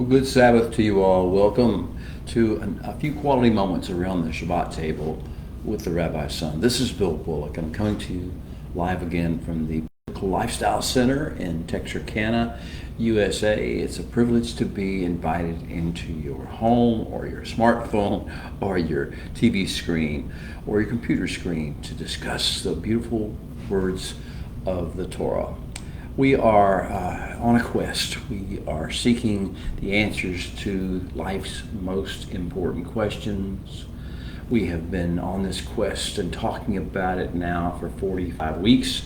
Well, good Sabbath to you all. Welcome to a few quality moments around the Shabbat table with the Rabbi's Son. This is Bill Bullock. I'm coming to you live again from the Lifestyle Center in Texarkana, USA. It's a privilege to be invited into your home or your smartphone or your TV screen or your computer screen to discuss the beautiful words of the Torah. We are on a quest. We are seeking the answers to life's most important questions. We have been on this quest and talking about it now for 45 weeks.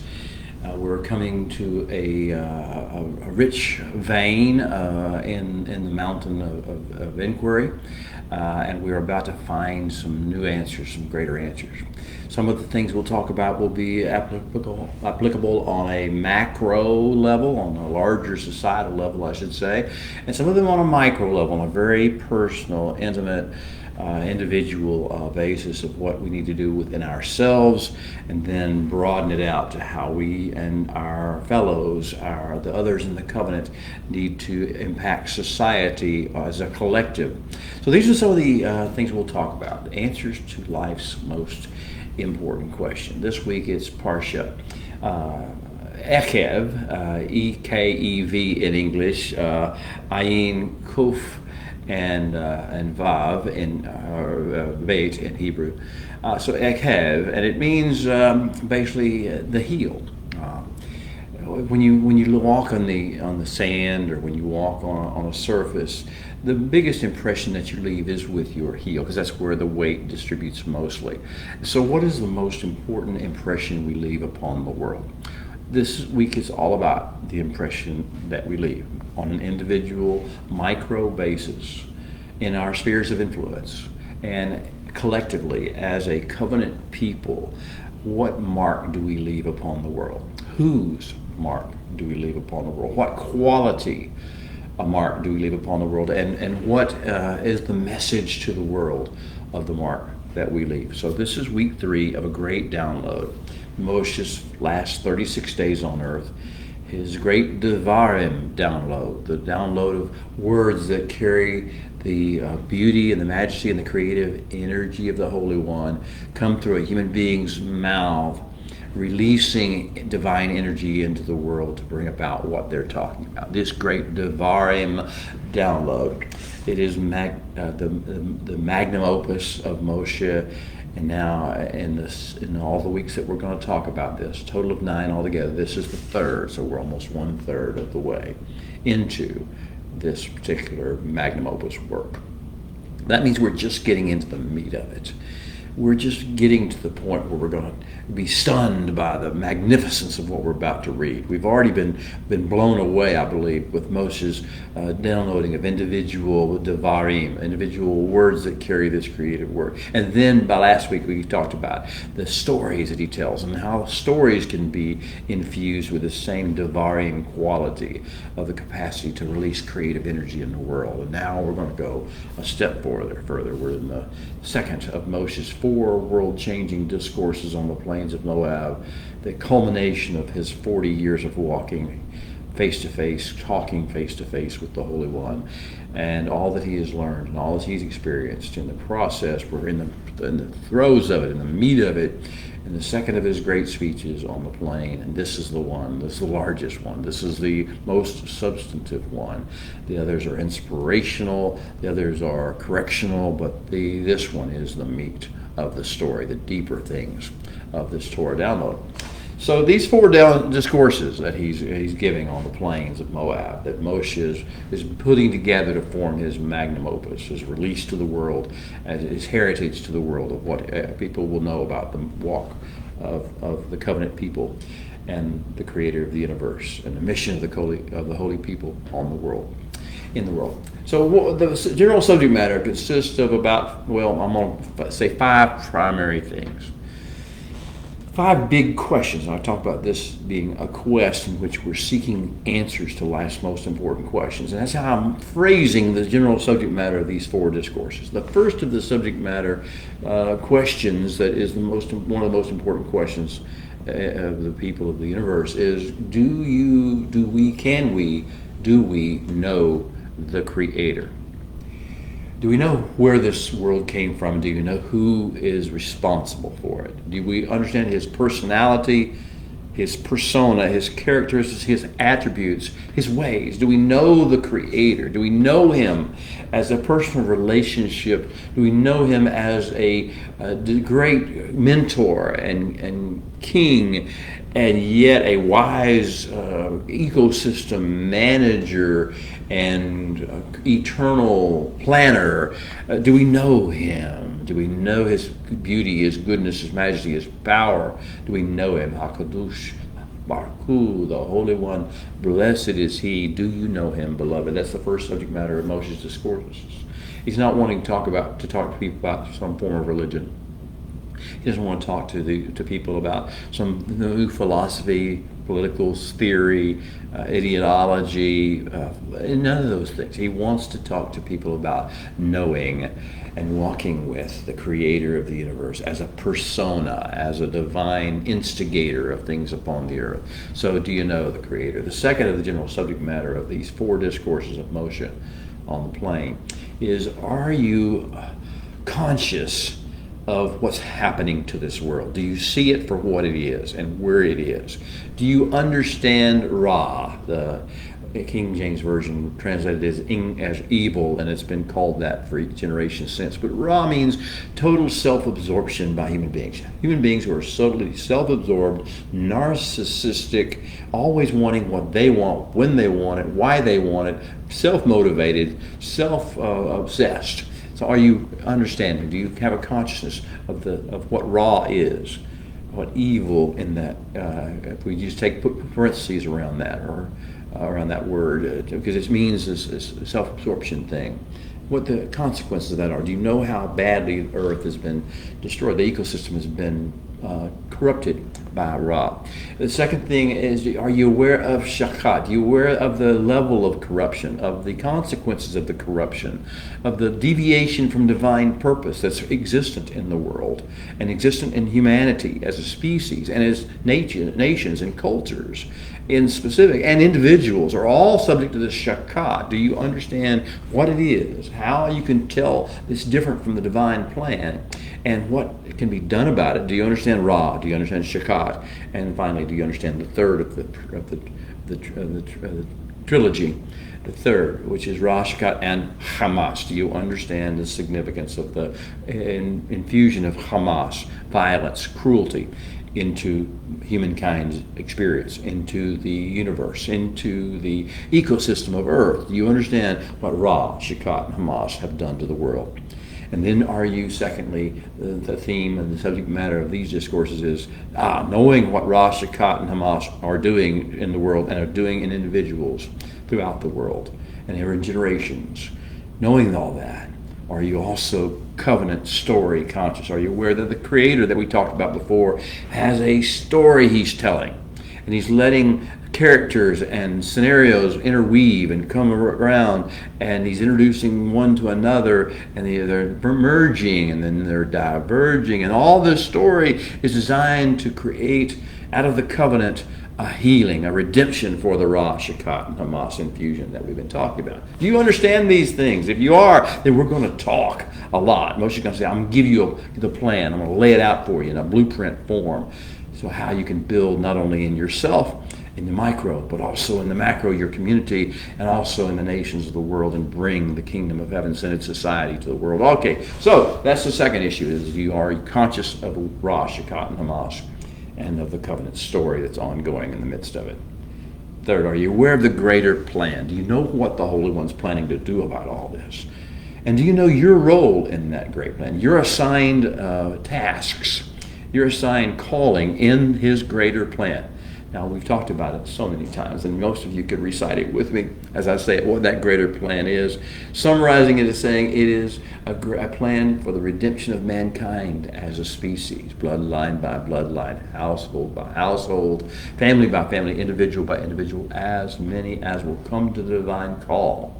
We're coming to a rich vein in the mountain of inquiry, and we're about to find some new answers, some greater answers. Some of the things we'll talk about will be applicable on a macro level, on a larger societal level, I should say, and some of them on a micro level, on a very personal, intimate, individual basis of what we need to do within ourselves, and then broaden it out to how we and our fellows, the others in the covenant, need to impact society as a collective. So these are some of the things we'll talk about, the answers to life's most important question. This week it's Parsha Ekev, E-K-E-V in English, Ayin Kuf, and Vav in Beit in Hebrew. So Ekev, and it means basically the heel. When you walk on the sand, or when you walk on a surface, the biggest impression that you leave is with your heel, because that's where the weight distributes mostly. So what is the most important impression we leave upon the world? This week is all about the impression that we leave on an individual, micro basis in our spheres of influence, and collectively as a covenant people. What mark do we leave upon the world? Whose mark do we leave upon the world? What quality a mark do we leave upon the world? And what is the message to the world of the mark that we leave? So this is week 3 of a great download. Moshe's last 36 days on earth, his great Devarim download, the download of words that carry the beauty and the majesty and the creative energy of the Holy One, come through a human being's mouth, releasing divine energy into the world to bring about what they're talking about. This great Devarim download. It is the magnum opus of Moshe. And now, in all the weeks that we're going to talk about this, total of 9 altogether, this is the third, so we're almost 1/3 of the way into this particular magnum opus work. That means we're just getting into the meat of it. We're just getting to the point where we're going to be stunned by the magnificence of what we're about to read. We've already been blown away, I believe, with Moshe's downloading of individual Devarim, individual words that carry this creative word. And then by last week we talked about the stories that he tells and how stories can be infused with the same Devarim quality of the capacity to release creative energy in the world. And now we're going to go a step further. We're in the second of Moshe's 4 world-changing discourses on the plains of Moab, the culmination of his 40 years of walking face-to-face, talking face-to-face with the Holy One, and all that he has learned and all that he's experienced. In the process, we're in the throes of it, in the meat of it, in the second of his great speeches on the plain. And this is the one, this is the largest one, this is the most substantive one. The others are inspirational, the others are correctional, but this one is the meat of the story, the deeper things of this Torah download. So these 4 discourses that he's giving on the plains of Moab, that Moshe is putting together to form his magnum opus, his release to the world, as his heritage to the world of what people will know about the walk of the covenant people and the creator of the universe and the mission of the holy people in the world. So the general subject matter consists of about, I'm going to say 5 primary things. 5 big questions. And I talk about this being a quest in which we're seeking answers to life's most important questions. And that's how I'm phrasing the general subject matter of these 4 discourses. The first of the subject matter questions that is one of the most important questions of the people of the universe is, do we know the Creator. Do we know where this world came from? Do you know who is responsible for it? Do we understand his personality, his persona, his characteristics, his attributes, his ways? Do we know the Creator? Do we know him as a personal relationship? Do we know him as a great mentor and king, and yet a wise ecosystem manager and eternal planner? Do we know him? Do we know his beauty, his goodness, his majesty, his power? Do we know him? HaKadosh Baruch, the Holy One, blessed is he. Do you know him, beloved? That's the first subject matter of Moshe's discourses. He's not wanting to talk to people about some form of religion. He doesn't want to talk to people about some new philosophy, political theory, ideology, none of those things. He wants to talk to people about knowing and walking with the Creator of the universe as a persona, as a divine instigator of things upon the earth. So do you know the Creator? The second of the general subject matter of these 4 discourses of Moshe on the plain is, are you conscious of what's happening to this world? Do you see it for what it is and where it is? Do you understand Ra? The King James Version translated as evil, and it's been called that for generations since. But Ra means total self-absorption by human beings. Human beings who are totally self-absorbed, narcissistic, always wanting what they want, when they want it, why they want it, self-motivated, self-obsessed. So are you understanding? Do you have a consciousness of what Ra is, what evil in that? If we just put parentheses around that, or around that word, because it means this self-absorption thing. What the consequences of that are? Do you know how badly the earth has been destroyed? The ecosystem has been corrupted by Ra. The second thing is, are you aware of Shakat? Are you aware of the level of corruption, of the consequences of the corruption, of the deviation from divine purpose that's existent in the world and existent in humanity as a species and as nations and cultures in specific, and individuals are all subject to this shakat? Do you understand what it is, how you can tell it's different from the divine plan, and what can be done about it? Do you understand Ra? Do you understand shakat? And finally, do you understand the third of the trilogy, the third, which is Ra, Shakat, and Hamas? Do you understand the significance of the infusion of Hamas, violence, cruelty, into humankind's experience, into the universe, into the ecosystem of Earth? Do you understand what Ra, Shakat, and Hamas have done to the world? And then are you, secondly, the theme and the subject matter of these discourses is knowing what Ra, Shakat, and Hamas are doing in the world and are doing in individuals throughout the world and in generations. Knowing all that, are you also covenant story conscious? Are you aware that the Creator that we talked about before has a story he's telling, and he's letting characters and scenarios interweave and come around, and he's introducing one to another, and they're merging and then they're diverging, and all this story is designed to create out of the covenant a healing, a redemption for the Ra, Shakat, and Hamas infusion that we've been talking about. Do you understand these things? If you are, then we're going to talk a lot. Moshe's going to say, I'm going to give you the plan. I'm going to lay it out for you in a blueprint form. So how you can build not only in yourself, in the micro, but also in the macro, your community, and also in the nations of the world, and bring the kingdom of heaven-centered society to the world. Okay, so that's the second issue, is you are conscious of Ra, Shakat, and Hamas, and of the covenant story that's ongoing in the midst of it. Third, are you aware of the greater plan? Do you know what the Holy One's planning to do about all this? And do you know your role in that great plan? You're assigned tasks. You're assigned calling in his greater plan. Now, we've talked about it so many times, and most of you could recite it with me as I say what that greater plan is. Summarizing it as saying it is a plan for the redemption of mankind as a species, bloodline by bloodline, household by household, family by family, individual by individual, as many as will come to the divine call.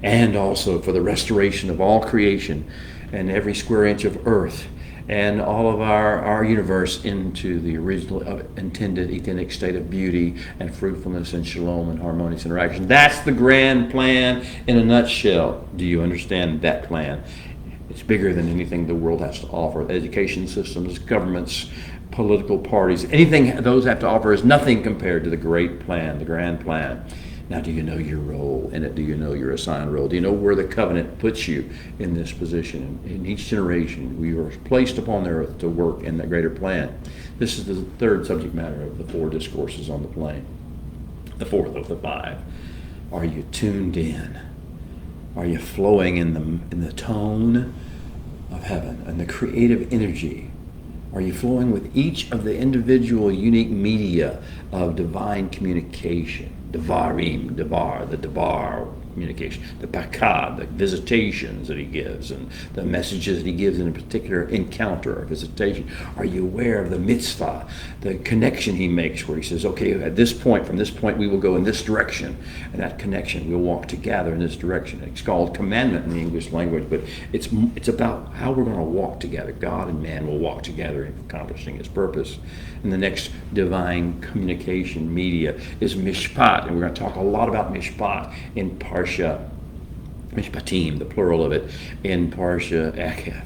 And also for the restoration of all creation and every square inch of earth and all of our universe into the original intended Edenic state of beauty and fruitfulness and shalom and harmonious interaction. That's the grand plan in a nutshell. Do you understand that plan? It's bigger than anything the world has to offer. Education systems, governments, political parties, anything those have to offer is nothing compared to the great plan, the grand plan. Now, do you know your role in it? Do you know your assigned role? Do you know where the covenant puts you in this position? In each generation, we are placed upon the earth to work in that greater plan. This is the third subject matter of the 4 discourses on the plain. The fourth of the 5. Are you tuned in? Are you flowing in the tone of heaven and the creative energy? Are you flowing with each of the individual unique media of divine communication? Devarim, Devar, the Devar communication, the Pakad, the visitations that he gives, and the messages that he gives in a particular encounter or visitation. Are you aware of the mitzvah, the connection he makes where he says, okay, at this point, from this point we will go in this direction, and that connection, we'll walk together in this direction. It's called commandment in the English language, but it's about how we're going to walk together. God and man will walk together in accomplishing his purpose. And the next divine communication media is mishpat, and we're going to talk a lot about mishpat in Parsha, mishpatim, the plural of it, in Parsha Ekev.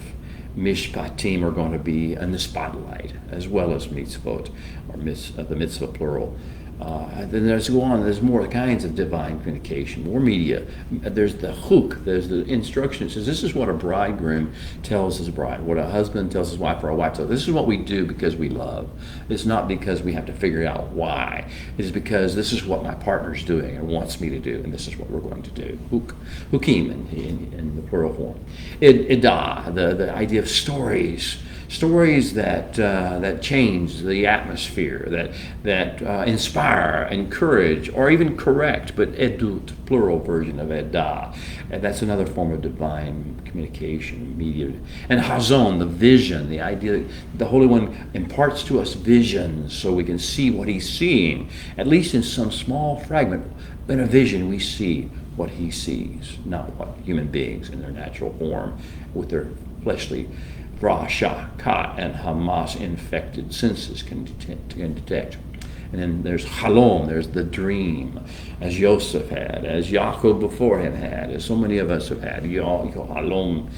Mishpatim are going to be in the spotlight, as well as mitzvot, or the mitzvah plural. Then there's more kinds of divine communication, more media. There's the chuk, there's the instruction. It says this is what a bridegroom tells his bride, what a husband tells his wife, or a wife tells. This is what we do because we love. It's not because we have to figure out why. It's because this is what my partner's doing and wants me to do, and this is what we're going to do. Hukim in the plural form. Idah, the idea of stories that change the atmosphere, that inspire, encourage, or even correct, but edut, plural version of edah. And that's another form of divine communication, media. And hazon, the vision, the idea that the Holy One imparts to us visions so we can see what he's seeing, at least in some small fragment. In a vision, we see what he sees, not what human beings in their natural form with their fleshly Rasha, Ka, and Hamas infected senses can detect. And then there's Halom, there's the dream, as Yosef had, as Yaakov before him had, as so many of us have had. You call Halom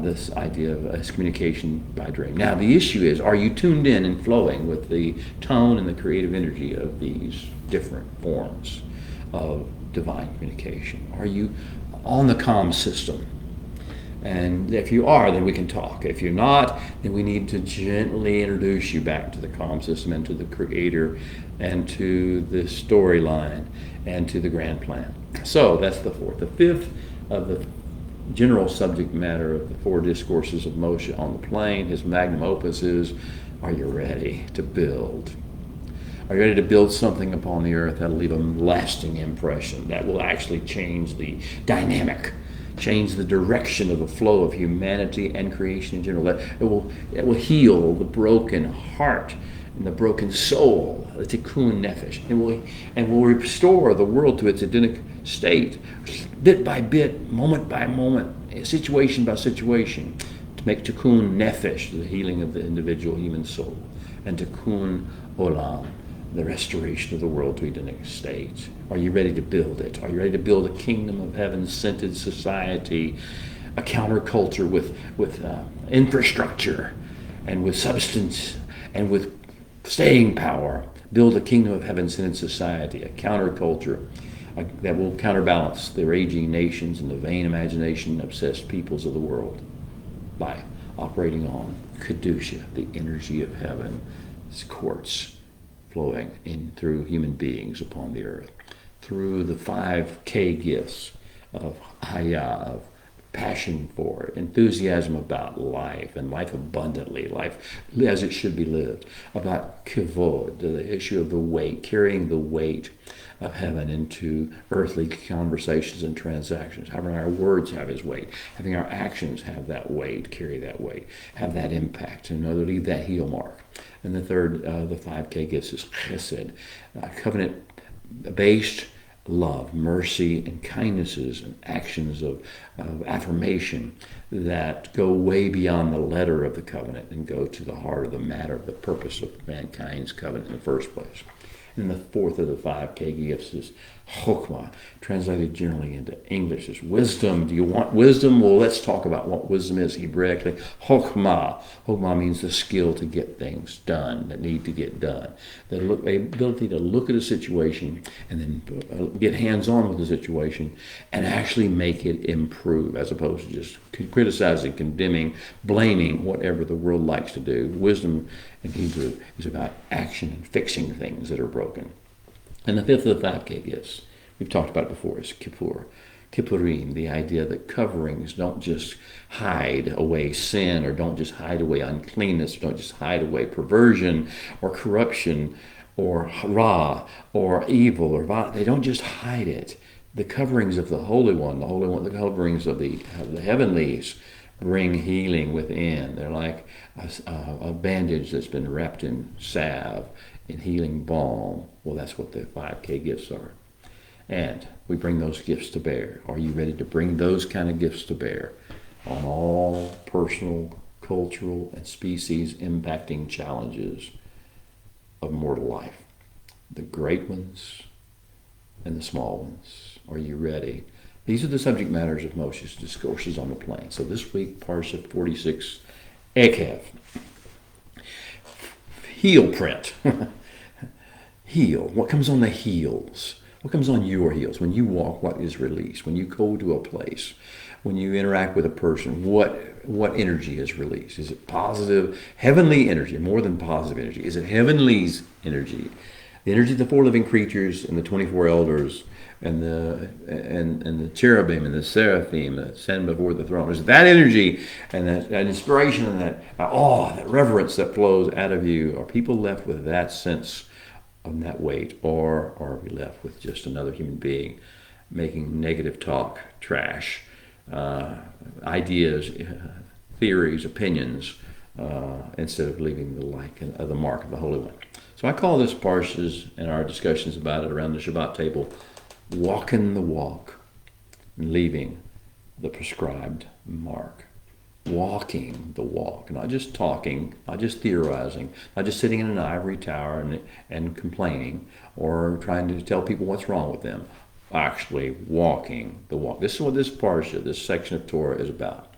this idea of communication by dream. Now the issue is, are you tuned in and flowing with the tone and the creative energy of these different forms of divine communication? Are you on the comm system? And if you are, then we can talk. If you're not, then we need to gently introduce you back to the comm system and to the creator and to the storyline and to the grand plan. So that's the fourth. The fifth of the general subject matter of the 4 discourses of Moshe on the plain, his magnum opus is, are you ready to build? Are you ready to build something upon the earth that will leave a lasting impression, that will actually change the dynamic, change the direction of the flow of humanity and creation in general? That it will heal the broken heart and the broken soul, the tikkun nefesh, and will restore the world to its Edenic state, bit by bit, moment by moment, situation by situation, to make tikkun nefesh, the healing of the individual human soul, and tikkun olam, the restoration of the world to Edenic state. Are you ready to build it? Are you ready to build a kingdom of heaven-scented society, a counterculture with infrastructure and with substance and with staying power? Build a kingdom of heaven-scented society, a counterculture that will counterbalance the raging nations and the vain imagination-obsessed peoples of the world by operating on Kedusha, the energy of heaven's courts, flowing in through human beings upon the earth, through the 5K gifts of Hayah, of passion for it, enthusiasm about life and life abundantly, life as it should be lived, about kavod, the issue of the weight, carrying the weight of heaven into earthly conversations and transactions, having our words have his weight, having our actions have that weight, carry that weight, have that impact, and leave that heel mark. And the third, the 5K gifts is chesed, covenant-based love, mercy, and kindnesses and actions of affirmation that go way beyond the letter of the covenant and go to the heart of the matter, the purpose of mankind's covenant in the first place. And the fourth of the 5K gifts is Chokmah, translated generally into English as wisdom. Do you want wisdom? Well, let's talk about what wisdom is Hebraically. Chokmah. Chokmah means the skill to get things done that need to get done. The ability to look at a situation and then get hands-on with the situation and actually make it improve, as opposed to just criticizing, condemning, blaming, whatever the world likes to do. Wisdom in Hebrew is about action and fixing things that are broken. And the fifth of the 5K gifts, we've talked about it before, is Kippur. Kippurim, the idea that coverings don't just hide away sin, or don't just hide away uncleanness, or don't just hide away perversion or corruption or ra or evil or violence. They don't just hide it. The coverings of the Holy One, the coverings of the heavenlies bring healing within. They're like a bandage that's been wrapped in salve, in healing balm. Well, that's what the 5K gifts are. And we bring those gifts to bear. Are you ready to bring those kind of gifts to bear on all personal, cultural, and species impacting challenges of mortal life? The great ones and the small ones. Are you ready? These are the subject matters of Moshe's discourses on the plain. So this week, Parsha 46, Ekev. Heel print. Heel. What comes on the heels? What comes on your heels? When you walk, what is released? When you go to a place, when you interact with a person, what energy is released? Is it positive, heavenly energy, more than positive energy? Is it heavenly's energy? The energy of the four living creatures and the 24 elders and the cherubim and the seraphim that stand before the throne. Is that energy and that inspiration and that awe, that reverence that flows out of you? Are people left with that sense of that weight, or are we left with just another human being making negative talk, trash, ideas, theories, opinions, instead of leaving the like of the mark of the Holy One? So I call this parshas and our discussions about it around the Shabbat table, walking the walk and leaving the prescribed mark. Walking the walk, not just talking, not just theorizing, not just sitting in an ivory tower and complaining or trying to tell people what's wrong with them. Actually walking the walk. This is what this parsha, this section of Torah is about.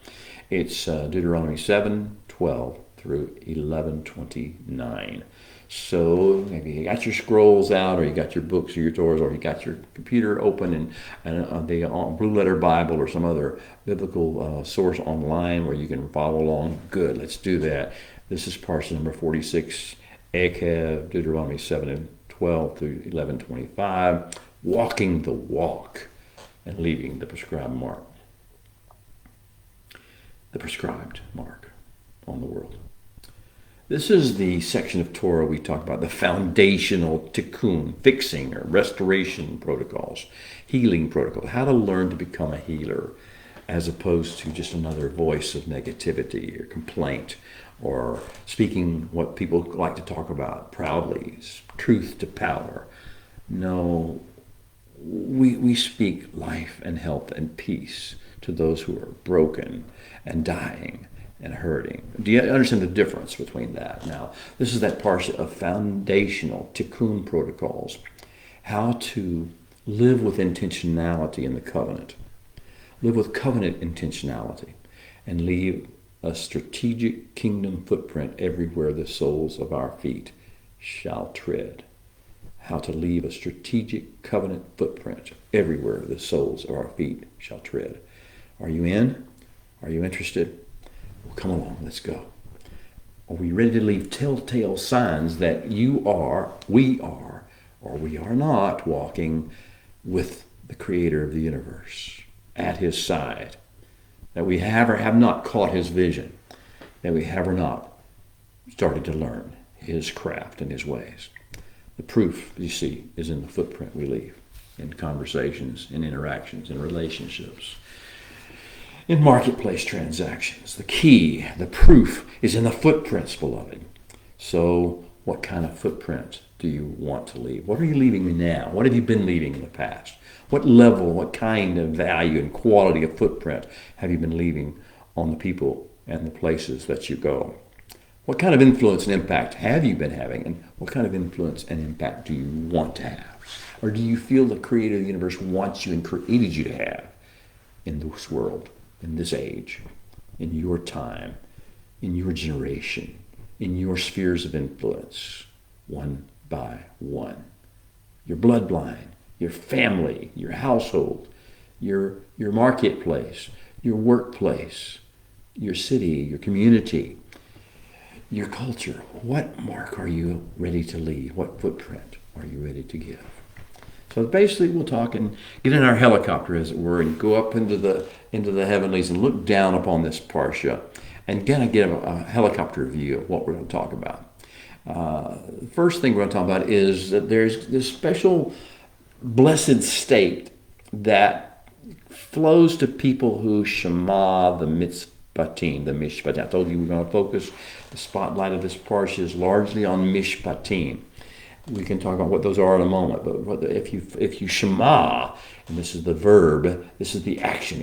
It's Deuteronomy 7:12 through 11:29. So maybe you got your scrolls out, or you got your books or your Torahs, or you got your computer open and the Blue Letter Bible or some other biblical source online where you can follow along. Good, let's do that. This is parsha number 46, Ekev, Deuteronomy 7:12 through 11:25, walking the walk and leaving the prescribed mark. The prescribed mark on the world. This is the section of Torah we talk about, the foundational tikkun, fixing or restoration protocols, healing protocols, how to learn to become a healer as opposed to just another voice of negativity or complaint or speaking what people like to talk about proudly, truth to power. No, we speak life and health and peace to those who are broken and dying and hurting. Do you understand the difference between that? Now, this is that parsha of foundational tikkun protocols, how to live with intentionality in the covenant, live with covenant intentionality, and leave a strategic kingdom footprint everywhere the soles of our feet shall tread. How to leave a strategic covenant footprint everywhere the soles of our feet shall tread. Are you in? Are you interested? Well, come along, let's go. Are we ready to leave telltale signs that you are, we are, or we are not walking with the creator of the universe at his side? That we have or have not caught his vision? That we have or not started to learn his craft and his ways? The proof, you see, is in the footprint we leave in conversations, in interactions, in relationships, in marketplace transactions. The key, the proof, is in the footprints, beloved. So what kind of footprint do you want to leave? What are you leaving now? What have you been leaving in the past? What level, what kind of value and quality of footprint have you been leaving on the people and the places that you go? What kind of influence and impact have you been having? And what kind of influence and impact do you want to have? Or do you feel the creator of the universe wants you and created you to have in this world, in this age, in your time, in your generation, in your spheres of influence, one by one? Your bloodline, your family, your household, your marketplace, your workplace, your city, your community, your culture. What mark are you ready to leave? What footprint are you ready to give? So basically we'll talk and get in our helicopter, as it were, and go up into the heavenlies and look down upon this parsha and kind of get a helicopter view of what we're going to talk about. The first thing we're going to talk about is that there's this special blessed state that flows to people who shema the mishpatim, the mishpatim. I told you we're going to focus, the spotlight of this parsha is largely on mishpatim. We can talk about what those are in a moment, but if you shema, and this is the verb, this is the action.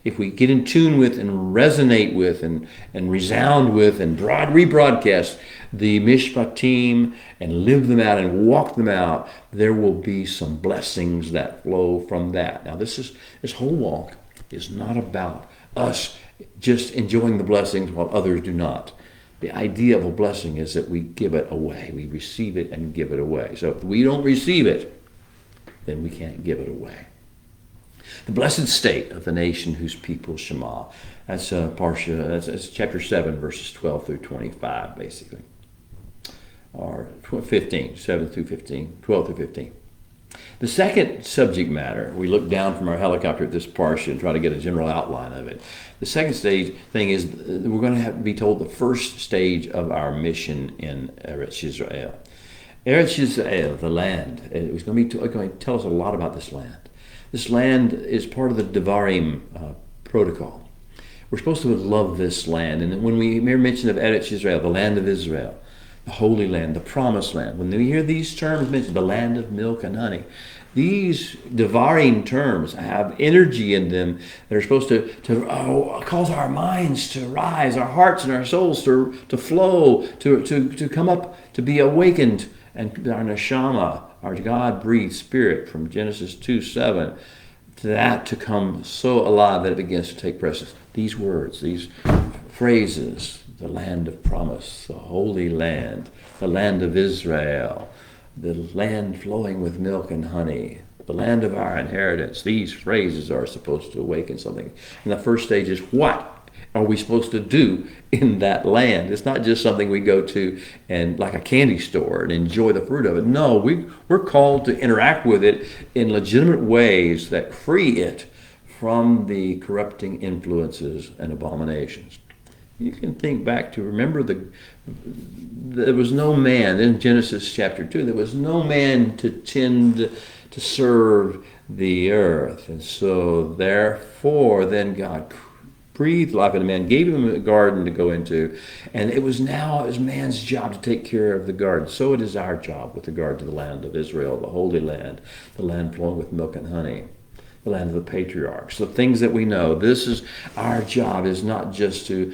If we get in tune with and resonate with and resound with and rebroadcast the mishpatim and live them out and walk them out, there will be some blessings that flow from that. Now this whole walk is not about us just enjoying the blessings while others do not. The idea of a blessing is that we give it away. We receive it and give it away. So if we don't receive it, then we can't give it away. The blessed state of the nation whose people shema. That's Parsha. That's chapter 7, verses 12 through 25, basically. Or 15, 7 through 15, 12 through 15. The second subject matter, we look down from our helicopter at this parsha and try to get a general outline of it. The second stage thing is we're going to have to be told the first stage of our mission in Eretz Yisrael. Eretz Yisrael, the land, it was going to tell us a lot about this land. This land is part of the Devarim protocol. We're supposed to love this land. And when we hear mention of Eretz Yisrael, the land of Israel, the Holy Land, the Promised Land, when we hear these terms mentioned, the land of milk and honey, these Devarim terms have energy in them that are supposed to cause our minds to rise, our hearts and our souls to flow, to come up, to be awakened, and our neshama, our God-breathed spirit from Genesis 2:7, that to come so alive that it begins to take precedence. These words, these phrases, the land of promise, the Holy Land, the land of Israel, the land flowing with milk and honey, the land of our inheritance. These phrases are supposed to awaken something. And the first stage is, what are we supposed to do in that land? It's not just something we go to and like a candy store and enjoy the fruit of it. No, we're called to interact with it in legitimate ways that free it from the corrupting influences and abominations. You can think back to, remember, there was no man, in Genesis chapter 2, there was no man to tend, to serve the earth. And so, therefore, then God breathed life into man, gave him a garden to go into, and it was man's job to take care of the garden. So it is our job with regard to the land of Israel, the Holy Land, the land flowing with milk and honey, the land of the patriarchs, the things that we know. This is our job, is not just to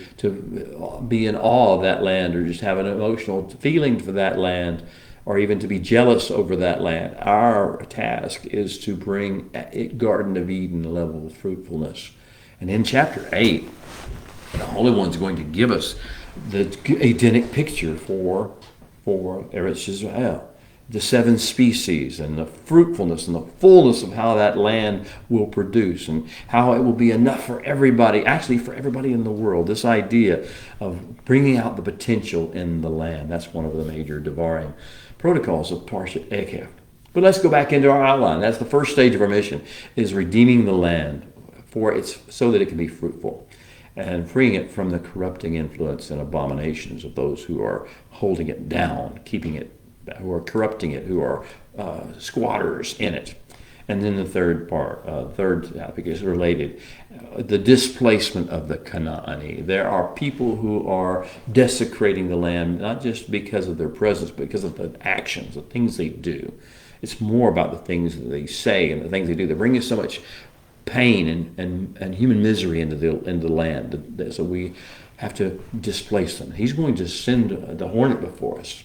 be in awe of that land or just have an emotional feeling for that land or even to be jealous over that land. Our task is to bring a Garden of Eden level of fruitfulness. And in chapter 8, the Holy One's going to give us the Edenic picture for Eretz Yisrael, the 7 species and the fruitfulness and the fullness of how that land will produce and how it will be enough for everybody, actually for everybody in the world. This idea of bringing out the potential in the land, that's one of the major Devarim protocols of Parshat Ekev. But let's go back into our outline. That's the first stage of our mission, is redeeming the land so that it can be fruitful and freeing it from the corrupting influence and abominations of those who are holding it down, keeping it, who are corrupting it, who are squatters in it. And then the third part, third topic is related, the displacement of the Canaani. There are people who are desecrating the land, not just because of their presence, but because of the actions, the things they do. It's more about the things that they say and the things they do. They bring us so much pain and human misery into the land. So we have to displace them. He's going to send the hornet before us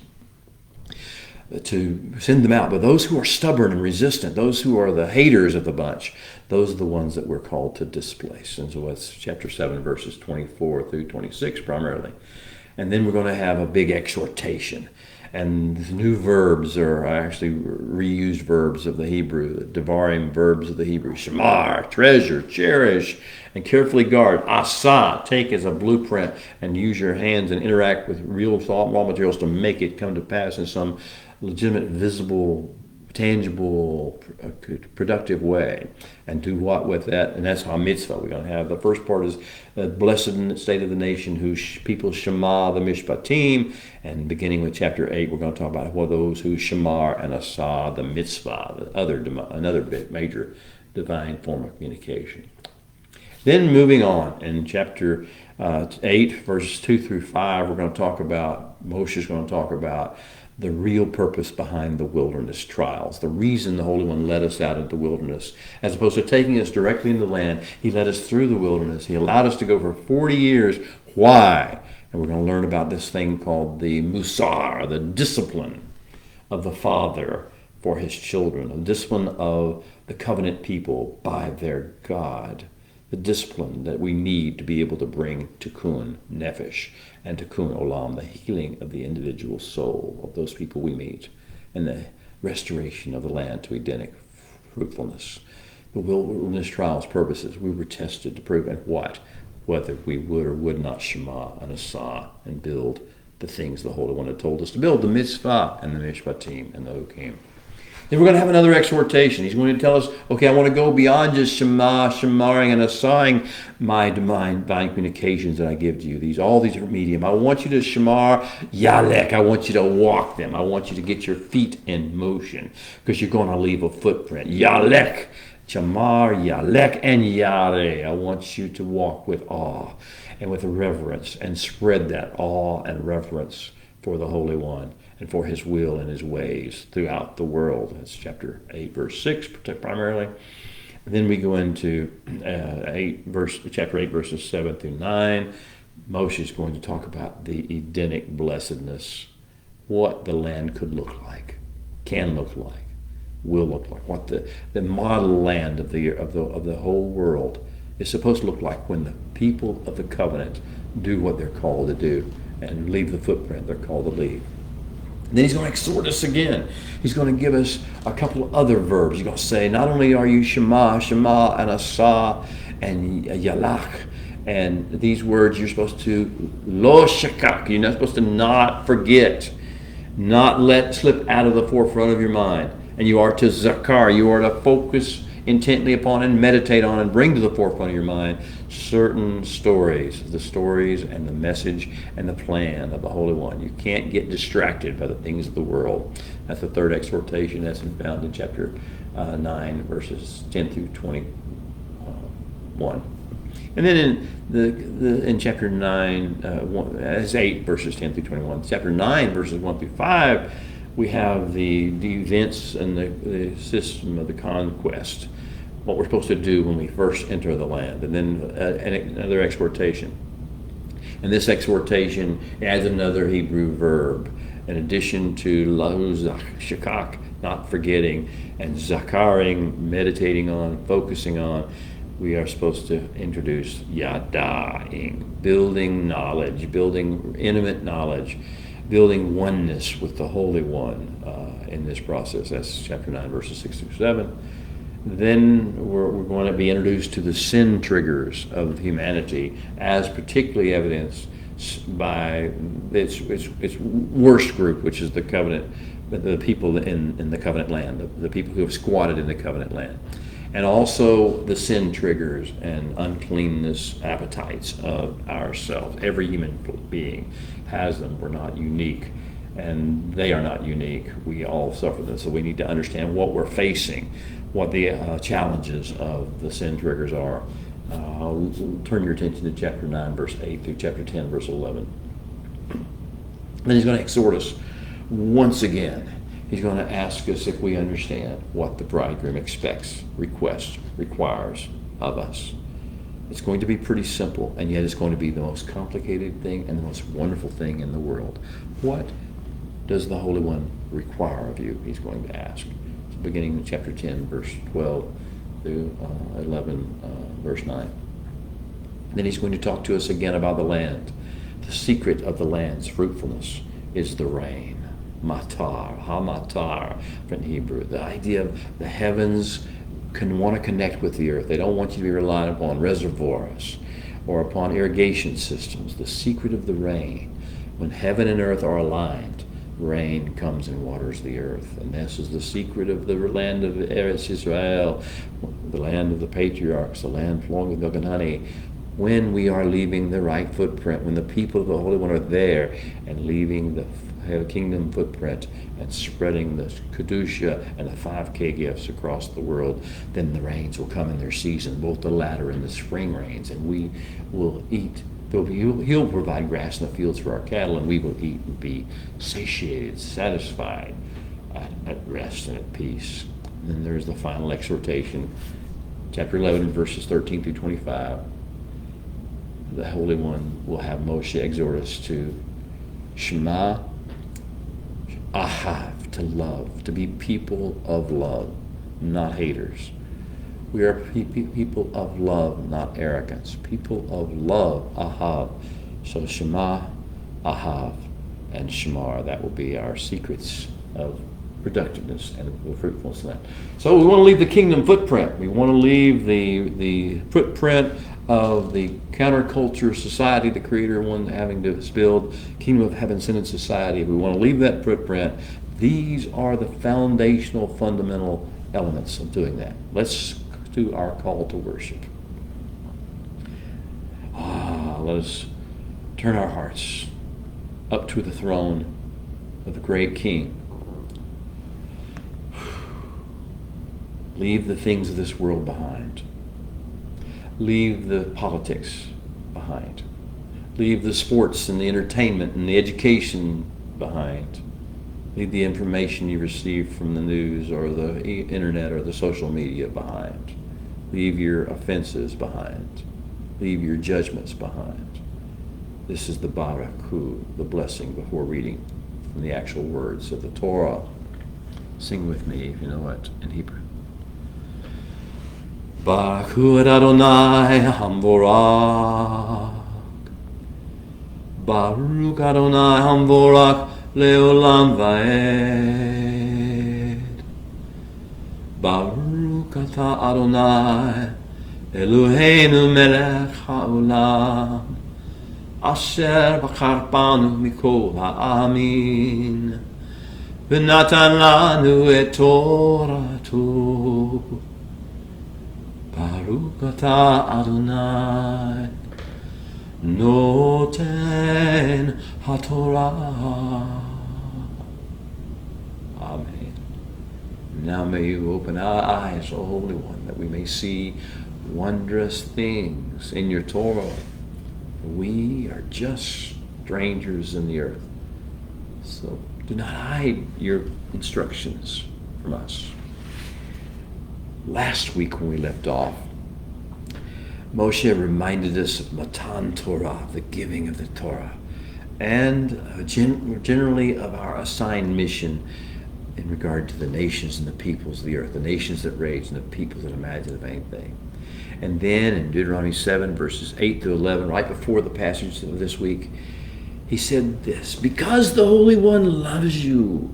to send them out. But those who are stubborn and resistant, those who are the haters of the bunch, those are the ones that we're called to displace. And so that's chapter 7, verses 24 through 26 primarily. And then we're going to have a big exhortation. And the new verbs are actually reused verbs of the Hebrew, the Devarim verbs of the Hebrew. Shamar, treasure, cherish, and carefully guard. Asa, take as a blueprint and use your hands and interact with real raw materials to make it come to pass in some legitimate, visible, tangible, productive way. And do what with that? And that's our mitzvah we're going to have. The first part is the blessed state of the nation whose people shema the mishpatim. And beginning with chapter 8, we're going to talk about those who shamar and asa the mitzvah, another big major divine form of communication. Then moving on, in chapter 8, verses 2 through 5, we're going to talk about, Moshe's going to talk about the real purpose behind the wilderness trials, the reason the Holy One led us out into the wilderness. As opposed to taking us directly into the land, he led us through the wilderness. He allowed us to go for 40 years. Why? And we're going to learn about this thing called the musar, the discipline of the Father for his children, the discipline of the covenant people by their God, the discipline that we need to be able to bring tikkun nefesh and tikkun olam, the healing of the individual soul of those people we meet, and the restoration of the land to Edenic fruitfulness. The wilderness trials purposes, we were tested to prove and what? Whether we would or would not shema and asa and build the things the Holy One had told us to build, the mitzvah and the mishpatim and the hukim. Then we're going to have another exhortation. He's going to tell us, okay, I want to go beyond just shemaring and asaing my divine communications that I give to you. All these are medium. I want you to shemar yalek. I want you to walk them. I want you to get your feet in motion because you're going to leave a footprint. Yalek, shamar, yalek, and yare. I want you to walk with awe and with reverence and spread that awe and reverence for the Holy One and for his will and his ways throughout the world. That's chapter 8, verse 6 primarily. And then we go into chapter 8, verses 7 through 9. Moshe is going to talk about the Edenic blessedness, what the land could look like, can look like, will look like, what the model land of the whole world is supposed to look like when the people of the covenant do what they're called to do and leave the footprint they're called to leave. Then he's going to exhort us again. He's going to give us a couple of other verbs. He's going to say, not only are you shema, and asa, and yalach, and these words you're supposed to lo shakak. You're not supposed to not forget, not let slip out of the forefront of your mind. And you are to zakar. You are to focus intently upon and meditate on and bring to the forefront of your mind certain stories, the stories and the message and the plan of the Holy One. You can't get distracted by the things of the world. That's the third exhortation that's found in chapter 9, verses 10 through 21. And then in chapter 9, that's 8, verses 10 through 21. Chapter 9, verses 1 through 5, we have the events and the system of the conquest, what we're supposed to do when we first enter the land, and then another exhortation. And this exhortation adds another Hebrew verb, in addition to lahu shakak, not forgetting, and zakaring, meditating on, focusing on. We are supposed to introduce yadaing, building knowledge, building intimate knowledge, building oneness with the Holy One in this process. That's chapter 9, verses 6 through 7. Then we're going to be introduced to the sin triggers of humanity, as particularly evidenced by its worst group, which is the covenant, the people in the covenant land, the people who have squatted in the covenant land. And also the sin triggers and uncleanness appetites of ourselves. Every human being has them. We're not unique, and they are not unique. We all suffer them. So we need to understand what we're facing what the challenges of the sin triggers are. Turn your attention to chapter 9, verse 8 through chapter 10, verse 11. Then he's going to exhort us once again. He's going to ask us if we understand what the bridegroom expects, requests, requires of us. It's going to be pretty simple, and yet it's going to be the most complicated thing and the most wonderful thing in the world. What does the Holy One require of you? He's going to ask. Beginning in chapter 10, verse 12 through 11, verse 9. Then he's going to talk to us again about the land. The secret of the land's fruitfulness is the rain. Matar, hamatar in Hebrew. The idea of the heavens can want to connect with the earth. They don't want you to be reliant upon reservoirs or upon irrigation systems. The secret of the rain. When heaven and earth are aligned, rain comes and waters the earth. And this is the secret of the land of Eretz Israel, the land of the patriarchs, the land flowing with milk and honey. When we are leaving the right footprint, when the people of the Holy One are there and leaving the kingdom footprint and spreading the Kedusha and the 5K gifts across the world, then the rains will come in their season, both the latter and the spring rains, and we will eat. He'll provide grass in the fields for our cattle, and we will eat and be satiated, satisfied, at rest and at peace. And then there's the final exhortation, chapter 11, verses 13 through 25. The Holy One will have Moshe exhort us to Shema Ahav, to love, to be people of love, not haters. We are people of love, not arrogance. People of love, Ahav. So Shema, Ahav, and Shemar. That will be our secrets of productiveness and fruitfulness. So we want to leave the kingdom footprint. We want to leave the footprint of the counterculture society the Creator wanted having to build, kingdom of heaven-centered society. We want to leave that footprint. These are the foundational, fundamental elements of doing that. Let's do our call to worship. Let us turn our hearts up to the throne of the great King. Leave the things of this world behind. Leave the politics behind. Leave the sports and the entertainment and the education behind. Leave the information you receive from the news or the internet or the social media behind. Leave your offenses behind. Leave your judgments behind. This is the Baraku, the blessing before reading from the actual words of the Torah. Sing with me if you know it in Hebrew. Baruch hu Adonai Hamvorach. Baruch Adonai Hamvorach Leolam Vaed. Baruch Ata Adonai Eloheinu Melech HaOlam Asher Bachar Banu Mikol Ha'amin V'natan Lanu Et Toratu. Baruch Ata Adonai Noten HaTorah. Amen. Now may you open our eyes, O Holy One, that we may see wondrous things in your Torah. We are just strangers in the earth. So do not hide your instructions from us. Last week when we left off, Moshe reminded us of Matan Torah, the giving of the Torah, and generally of our assigned mission in regard to the nations and the peoples of the earth, the nations that rage and the peoples that imagine of anything. And then in Deuteronomy 7, verses 8 to 11, right before the passage of this week, he said this, because the Holy One loves you.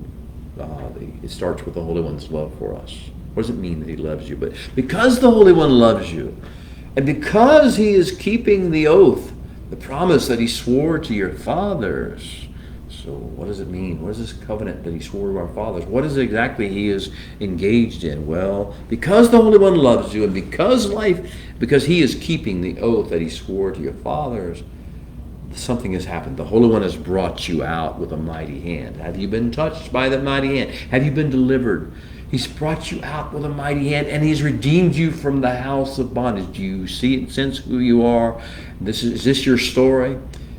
It starts with the Holy One's love for us. What does it mean that he loves you? But because the Holy One loves you, and because he is keeping the oath, the promise that he swore to your fathers. So what does it mean? What is this covenant that he swore to our fathers? What is it exactly he is engaged in? Well, because the Holy One loves you, and because he is keeping the oath that he swore to your fathers, something has happened. The Holy One has brought you out with a mighty hand. Have you been touched by the mighty hand? Have you been delivered? He's brought you out with a mighty hand, and He's redeemed you from the house of bondage. Do you see and sense who you are? Is this your story?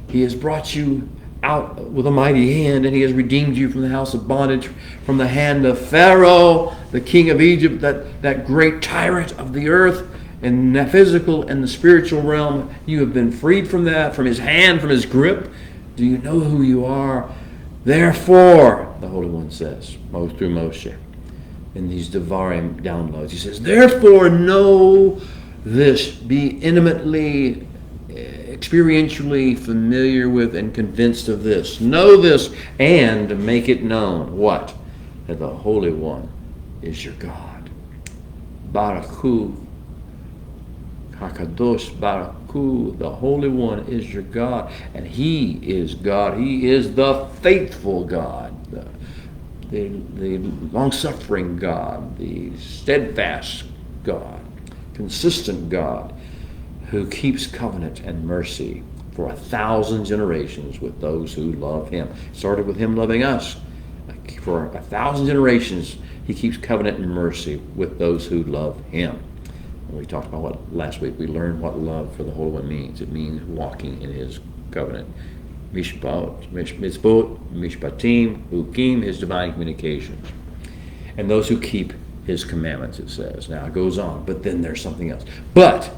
He has brought you out with a mighty hand, and He has redeemed you from the house of bondage, from the hand of Pharaoh, the king of Egypt, that great tyrant of the earth, in the physical and the spiritual realm. You have been freed from that, from his hand, from his grip. Do you know who you are? Therefore, the Holy One says, through Moshe, in these Devarim downloads, he says, therefore know this, be intimately, experientially familiar with and convinced of this. Know this and make it known. What? That the Holy One is your God. Baruchu, Hakadosh Baruchu, the Holy One is your God, and He is God. He is the faithful God, the long-suffering God, the steadfast God, consistent God, who keeps covenant and mercy for 1,000 generations with those who love Him. It started with Him loving us. For 1,000 generations, He keeps covenant and mercy with those who love Him. We talked about what last week. We learned what love for the Holy One means. It means walking in His covenant. Mishpat, mitzvot, mishpatim, hukim, His divine communications. And those who keep His commandments, it says. Now it goes on, but then there's something else. But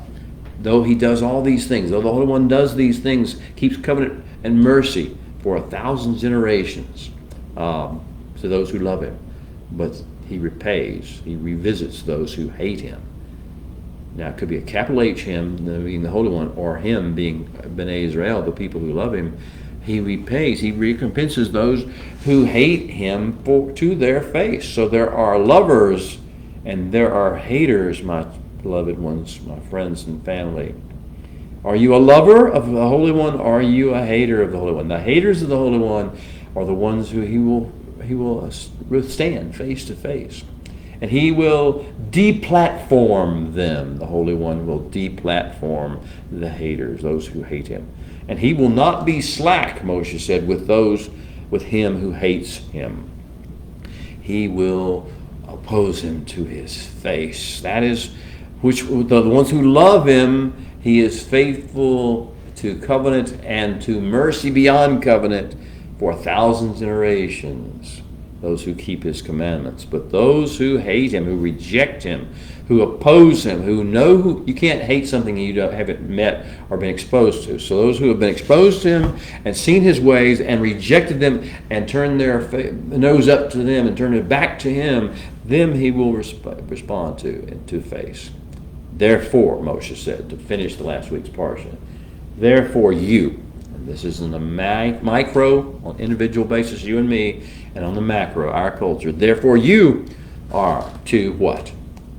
though He does all these things, though the Holy One does these things, keeps covenant and mercy for 1,000 generations to those who love Him, but He repays, He revisits those who hate Him. Now, it could be a capital H Him, being the Holy One, or Him being B'nai Israel, the people who love Him. He repays, He recompenses those who hate Him to their face. So there are lovers and there are haters, my beloved ones, my friends and family. Are you a lover of the Holy One, or are you a hater of the Holy One? The haters of the Holy One are the ones who He will withstand face to face. And He will deplatform them. The Holy One will deplatform the haters, those who hate Him. And He will not be slack, Moshe said, with him who hates Him. He will oppose him to his face. That is, which the ones who love Him, He is faithful to covenant and to mercy beyond covenant for 1,000 generations. Those who keep His commandments. But those who hate Him, who reject Him, who oppose Him, you can't hate something you haven't met or been exposed to. So those who have been exposed to Him and seen His ways and rejected them and turned their nose up to them and turned it back to Him, them He will respond to face. Therefore, Moshe said, to finish the last week's parsha, therefore you, and this is in the micro, on individual basis, you and me, and on the macro, our culture. Therefore, you are to what?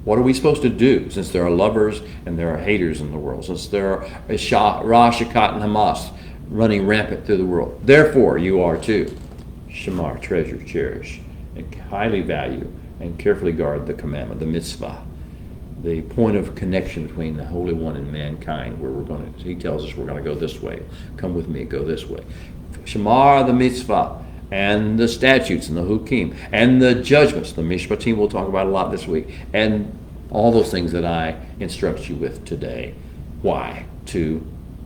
What are we supposed to do, since there are lovers and there are haters in the world, since there are Ra, Shakat, and Hamas running rampant through the world? Therefore, you are to shamar, treasure, cherish, and highly value and carefully guard the commandment, the mitzvah, the point of connection between the Holy One and mankind, where He tells us we're going to go this way. Come with me, go this way. Shamar, the mitzvah, and the statutes and the hukim, and the judgments, the mishpatim we'll talk about a lot this week, and all those things that I instruct you with today. Why? To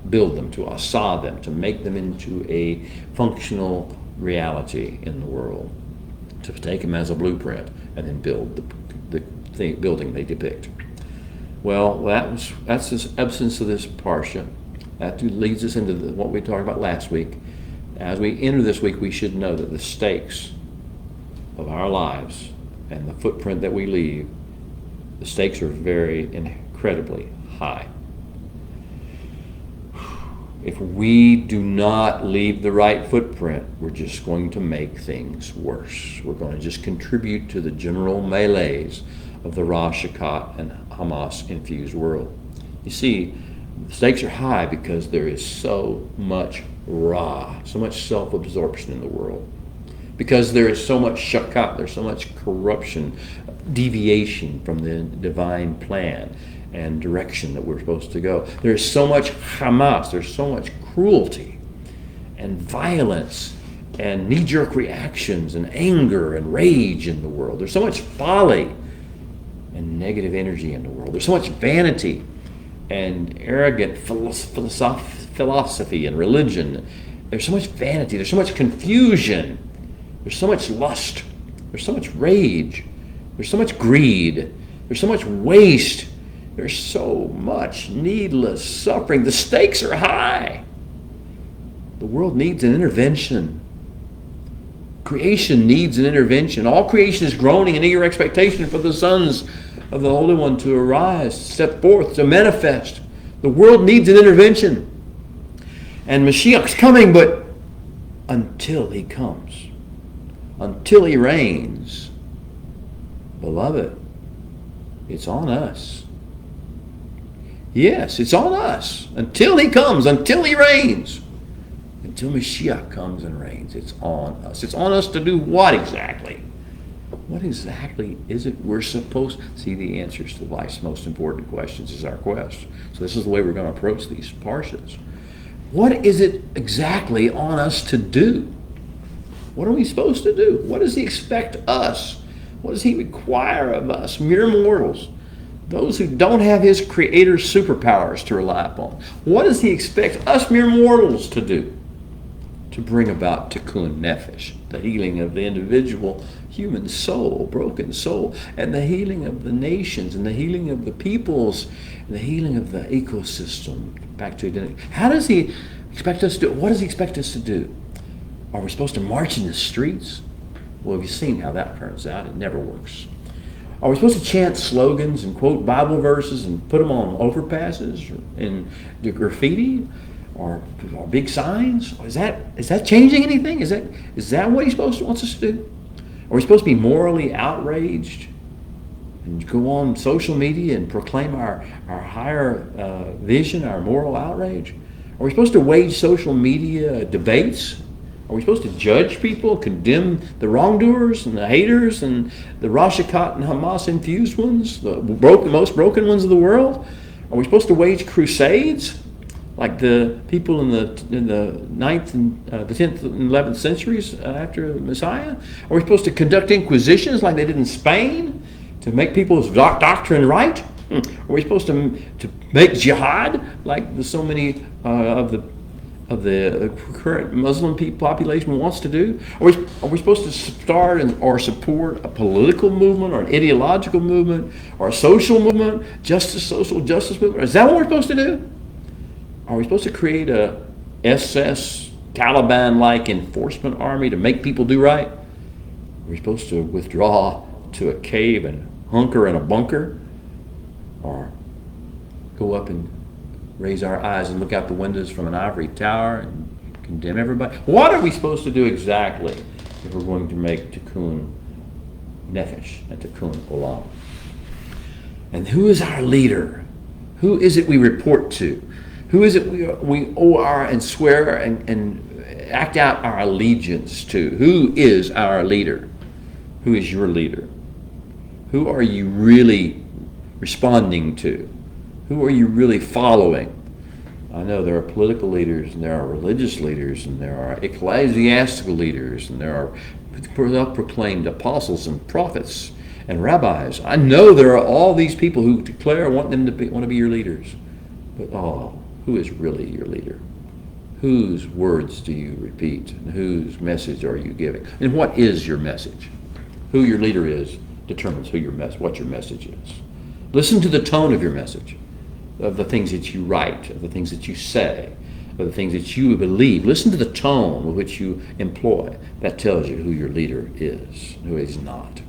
build them, to asa them, to make them into a functional reality in the world, to take them as a blueprint and then build the building they depict. Well, that's the essence of this parsha. That leads us into what we talked about last week. As we enter this week, we should know that the stakes of our lives and the footprint that we leave, the stakes are very incredibly high. If we do not leave the right footprint, we're just going to make things worse. We're going to just contribute to the general melees of the Ra, Shakat, and Hamas-infused world. You see, the stakes are high because there is so much Ra, so much self-absorption in the world. Because there is so much shakat, there's so much corruption, deviation from the divine plan and direction that we're supposed to go. There's so much Hamas, there's so much cruelty and violence and knee-jerk reactions and anger and rage in the world. There's so much folly and negative energy in the world. There's so much vanity and arrogant philosophy and religion. There's so much vanity. There's so much confusion. There's so much lust. There's so much rage. There's so much greed. There's so much waste. There's so much needless suffering. The stakes are high. The world needs an intervention. Creation needs an intervention. All creation is groaning in eager expectation for the sons of the Holy One to arise, to step forth, to manifest. The world needs an intervention. And Mashiach's coming, but until he comes, until he reigns, beloved, it's on us. Yes, it's on us. Until he comes, until he reigns, until Mashiach comes and reigns, it's on us. It's on us to do what exactly? What exactly is it we're supposed to see? The answers to life's most important questions is our quest. So this is the way we're going to approach these parshas. What is it exactly on us to do? What are we supposed to do? What does he expect us? What does he require of us, mere mortals, those who don't have his creator's superpowers to rely upon? What does he expect us mere mortals to do to bring about tikkun nefesh, the healing of the individual human soul, broken soul, and the healing of the nations, and the healing of the peoples, and the healing of the ecosystem, back to identity? How does he expect us to do? What does he expect us to do? Are we supposed to march in the streets? Well, you've seen how that turns out. It never works. Are we supposed to chant slogans and quote Bible verses and put them on overpasses or in the graffiti or big signs? Is that changing anything? Is that what he wants us to do? Are we supposed to be morally outraged and go on social media and proclaim our higher vision, our moral outrage? Are we supposed to wage social media debates? Are we supposed to judge people, condemn the wrongdoers and the haters and the Rosh Hashanah and Hamas infused ones, the most broken ones of the world? Are we supposed to wage crusades like the people in the 9th and the 10th and 11th centuries after Messiah? Are we supposed to conduct inquisitions like they did in Spain to make people's doctrine right? Are we supposed to make jihad like so many of the current Muslim population wants to do? Are we supposed to start or support a political movement or an ideological movement or a social movement, social justice movement? Is that what we're supposed to do? Are we supposed to create a SS Taliban-like enforcement army to make people do right? Are we supposed to withdraw to a cave and hunker in a bunker? Or go up and raise our eyes and look out the windows from an ivory tower and condemn everybody? What are we supposed to do exactly if we're going to make tikkun nefesh and tikkun olam? And who is our leader? Who is it we report to? Who is it we owe our and swear and act out our allegiance to? Who is our leader? Who is your leader? Who are you really responding to? Who are you really following? I know there are political leaders, and there are religious leaders, and there are ecclesiastical leaders, and there are self-proclaimed apostles and prophets and rabbis. I know there are all these people who declare want to be your leaders. But who is really your leader? Whose words do you repeat? And whose message are you giving? And what is your message? Who your leader is determines what your message is. Listen to the tone of your message, of the things that you write, of the things that you say, of the things that you believe. Listen to the tone with which you employ. That tells you who your leader is, who is not.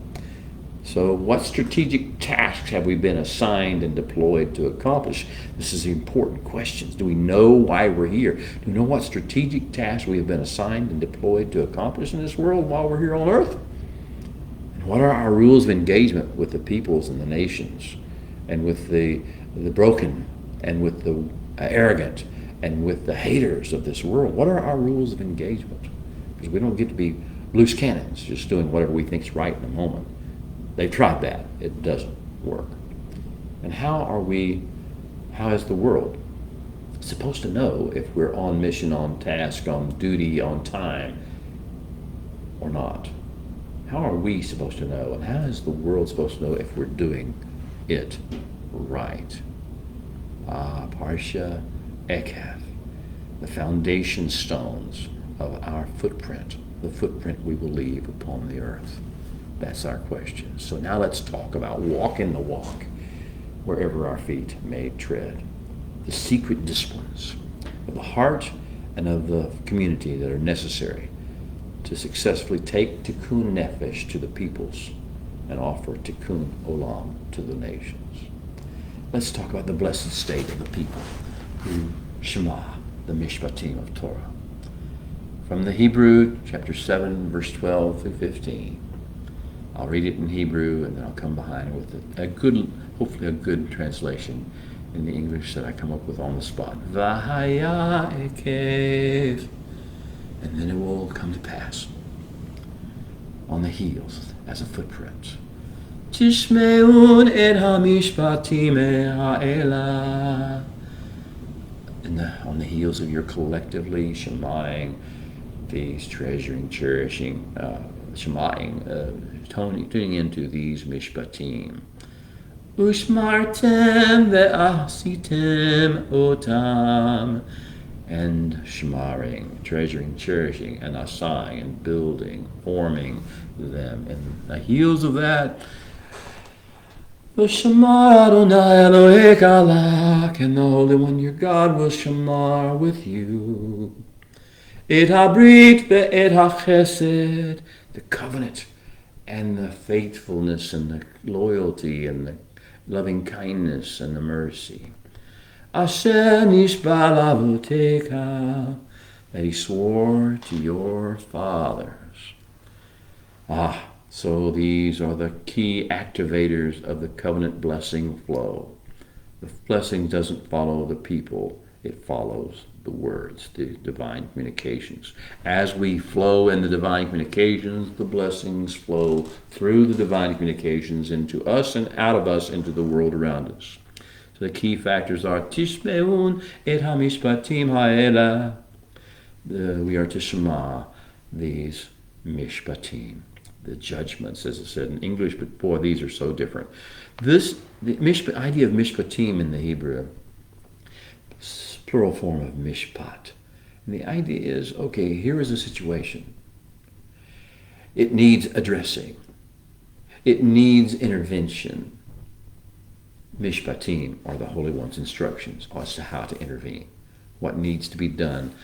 So what strategic tasks have we been assigned and deployed to accomplish? This is the important questions. Do we know why we're here? Do we know what strategic tasks we have been assigned and deployed to accomplish in this world while we're here on earth? And what are our rules of engagement with the peoples and the nations, and with the broken, and with the arrogant, and with the haters of this world? What are our rules of engagement? Because we don't get to be loose cannons, just doing whatever we think is right in the moment. They've tried that. It doesn't work. And how is the world supposed to know if we're on mission, on task, on duty, on time, or not? How are we supposed to know? And how is the world supposed to know if we're doing it right? Parsha Ekev, the foundation stones of our footprint, the footprint we will leave upon the earth. That's our question. So now let's talk about walking the walk wherever our feet may tread. The secret disciplines of the heart and of the community that are necessary to successfully take tikkun nefesh to the peoples and offer tikkun olam to the nations. Let's talk about the blessed state of the people who Shema, the Mishpatim of Torah. From the Hebrew, chapter 7, verse 12 through 15. I'll read it in Hebrew, and then I'll come behind with hopefully a good translation in the English that I come up with on the spot. Vahaya Ekev. And then it will come to pass on the heels as a footprint. Tishmeun et hamishpatim ha'ela. On the heels of your collectively shemaing these, treasuring, cherishing, tuning into these mishpatim. Ushmartem ve'asitem otam. And shemaring, treasuring, cherishing, and assigning, and building, forming them. And the heels of that, V'shamar Adonai Elohek alak, and the Holy One your God will shamar with you. Et habrit ve'et hachesed, the covenant and the faithfulness and the loyalty and the loving kindness and the mercy. Asher nishba l'avoteka, that he swore to your fathers. So these are the key activators of the covenant blessing flow. The blessing doesn't follow the people, it follows the words, the divine communications. As we flow in the divine communications, the blessings flow through the divine communications into us and out of us into the world around us. So the key factors are Tishmeun et hamishpatim ha'ela. We are to shema these mishpatim, the judgments, as it said in English, but boy, these are so different. The idea of mishpatim in the Hebrew, plural form of mishpat. And the idea is, okay, here is a situation. It needs addressing. It needs intervention. Mishpatim are the Holy One's instructions as to how to intervene, what needs to be done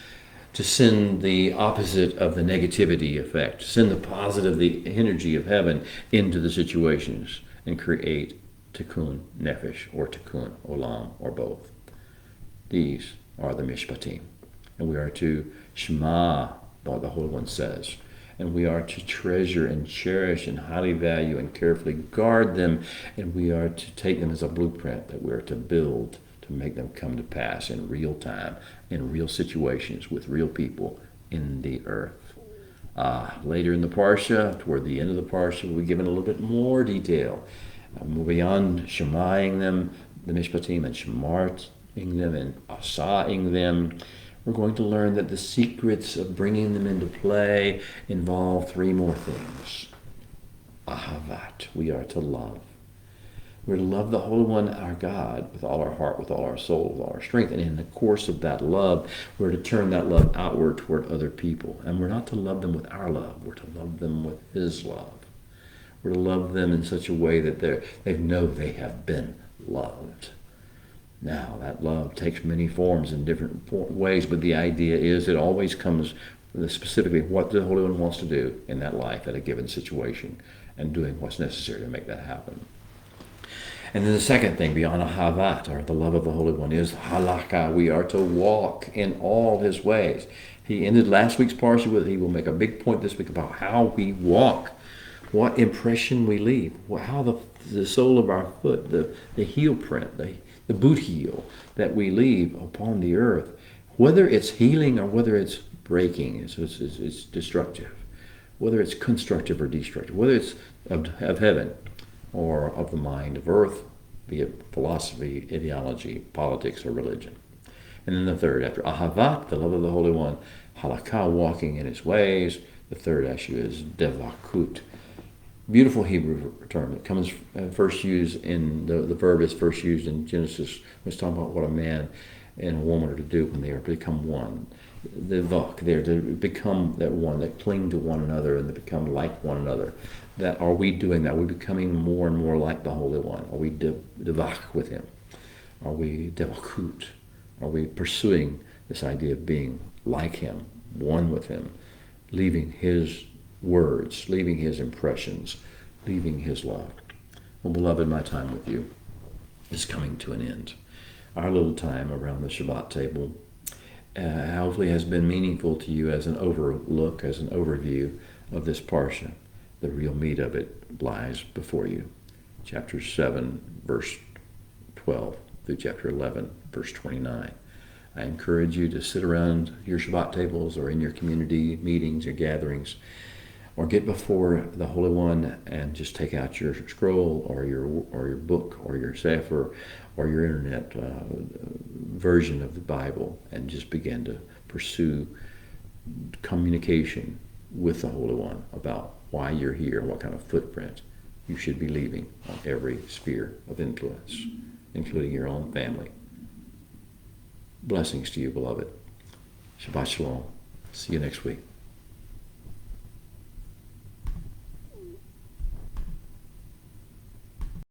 to send the opposite of the negativity effect, to send the positive, the energy of heaven into the situations and create tikkun nefesh or tikkun olam or both. These are the mishpatim. And we are to shema, the Holy One says. And we are to treasure and cherish and highly value and carefully guard them. And we are to take them as a blueprint that we are to build to make them come to pass in real time, in real situations, with real people in the earth. Later in the Parsha, toward the end of the Parsha, we'll be given a little bit more detail. Beyond shemaing them, the mishpatim, and shemarting them and asaing them, we're going to learn that the secrets of bringing them into play involve three more things. Ahavat, we are to love. We're to love the Holy One, our God, with all our heart, with all our soul, with all our strength. And in the course of that love, we're to turn that love outward toward other people. And we're not to love them with our love. We're to love them with His love. We're to love them in such a way that they know they have been loved. Now, that love takes many forms in different ways, but the idea is it always comes specifically what the Holy One wants to do in that life at a given situation and doing what's necessary to make that happen. And then the second thing, beyond ahavat, or the love of the Holy One, is halakha. We are to walk in all His ways. He ended last week's parsha with, he will make a big point this week about how we walk, what impression we leave, how the sole of our foot, the heel print, the boot heel that we leave upon the earth, whether it's healing or whether it's breaking, it's destructive, whether it's constructive or destructive, whether it's of heaven or of the mind of earth, be it philosophy, ideology, politics, or religion. And then the third, after ahavat, the love of the Holy One, halakha, walking in His ways, The third issue is devakut. Beautiful Hebrew term. It comes first used in, the verb is first used in Genesis. It's talking about what a man and a woman are to do when they are to become one. The vok, they're to become that one, that cling to one another and to become like one another. That are we doing that? Are we becoming more and more like the Holy One? Are we devak with Him? Are we devakut? Are we pursuing this idea of being like Him, one with Him, leaving His words, leaving His impressions, leaving His love? Well, beloved, my time with you is coming to an end. Our little time around the Shabbat table hopefully has been meaningful to you as an overlook, as an overview of this parsha. The real meat of it lies before you. Chapter 7, verse 12 through chapter 11, verse 29. I encourage you to sit around your Shabbat tables or in your community meetings or gatherings, or get before the Holy One and just take out your scroll or your book or your sefer or your internet version of the Bible and just begin to pursue communication with the Holy One about why you're here and what kind of footprint you should be leaving on every sphere of influence, including your own family. Blessings to you, beloved. Shabbat Shalom. See you next week.